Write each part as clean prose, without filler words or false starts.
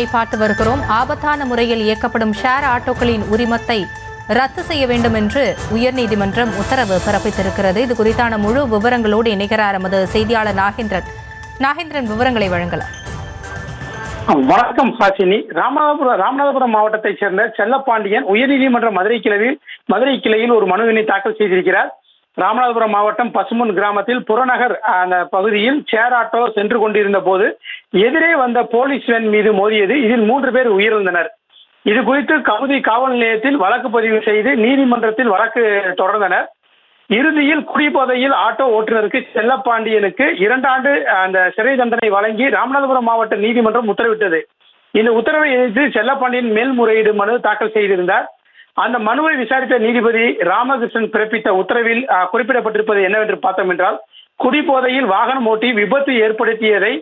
செய்தியை பார்த்து வருகிறோம். ஆபத்தான முறையில் இயக்கப்படும் ஷேர் ஆட்டோக்களின் உரிமத்தை ரத்து செய்ய வேண்டும் என்று உயர்நீதிமன்றம் உத்தரவு பிறப்பித்திருக்கிறது. இது குறித்தான முழு விவரங்களோடு இணைகிறார் எமது செய்தியாளர் நாகேந்திரன் விவரங்களை வழங்கலாம். வணக்கம் ஹாசினி. ராமநாதபுரம் மாவட்டத்தைச் சேர்ந்த செல்லப்பாண்டியன் உயர்நீதிமன்ற மதுரை கிளையில் ஒரு மனுவினை தாக்கல் செய்திருக்கிறார். ராமநாதபுரம் மாவட்டம் பசுமன் கிராமத்தில் புறநகர் அந்த பகுதியில் ஷேர் ஆட்டோ சென்று கொண்டிருந்த போது எதிரே வந்த போலீஸ் வேன் மீது மோதியது. இதில் 3 பேர் உயிரிழந்தனர். இது குறித்து கமுதி காவல் நிலையத்தில் வழக்கு பதிவு செய்து நீதிமன்றத்தில் வழக்கு தொடர்ந்தனர். இறுதியில் குடிபோதையில் ஆட்டோ ஓட்டுநருக்கு செல்லப்பாண்டியனுக்கு 2 ஆண்டு அந்த சிறை தண்டனை வழங்கி ராமநாதபுரம் மாவட்ட நீதிமன்றம் உத்தரவிட்டது. இந்த உத்தரவை எதிர்த்து செல்லப்பாண்டியன் மேல்முறையீடு மனு தாக்கல் செய்திருந்தார். அந்த மனுவை விசாரித்த நீதிபதி ராமகிருஷ்ணன் பிறப்பித்த உத்தரவில் குறிப்பிடப்பட்டிருப்பது என்னவென்று பார்த்தோம் என்றால், குடிபோதையில் வாகனம் ஓட்டி விபத்து ஏற்படுத்தியதை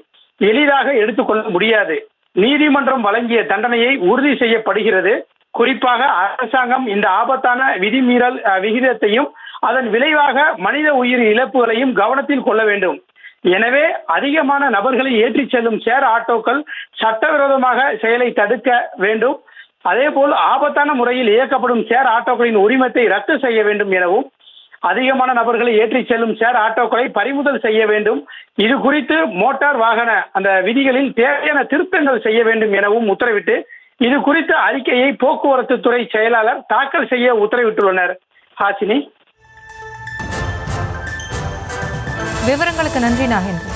எளிதாக எடுத்துக்கொள்ள முடியாது. நீதிமன்றம் வழங்கிய தண்டனையை உறுதி செய்யப்படுகிறது. குறிப்பாக அரசாங்கம் இந்த ஆபத்தான விதிமீறல் விகிதத்தையும் அதன் விளைவாக மனித உயிர் இழப்புகளையும் கவனத்தில் கொள்ள வேண்டும். எனவே அதிகமான நபர்களை ஏற்றிச் செல்லும் ஷேர் ஆட்டோக்கள் சட்டவிரோதமாக செயலை தடுக்க வேண்டும். அதேபோல் ஆபத்தான முறையில் இயக்கப்படும் ஷேர் ஆட்டோக்களின் உரிமத்தை ரத்து செய்ய வேண்டும் எனவும், அதிகமான நபர்களை ஏற்றிச் செல்லும் ஷேர் ஆட்டோக்களை பறிமுதல் செய்ய வேண்டும். இது குறித்து மோட்டார் வாகன அந்த விதிகளில் தேவையான திருத்தங்கள் செய்ய வேண்டும் எனவும் உத்தரவிட்டு இது குறித்த அறிக்கையை போக்குவரத்து துறை செயலாளர் தாக்கல் செய்ய உத்தரவிட்டுள்ளனர். ஹாசினி, விவரங்களுக்கு நன்றி நாகேந்திரன்.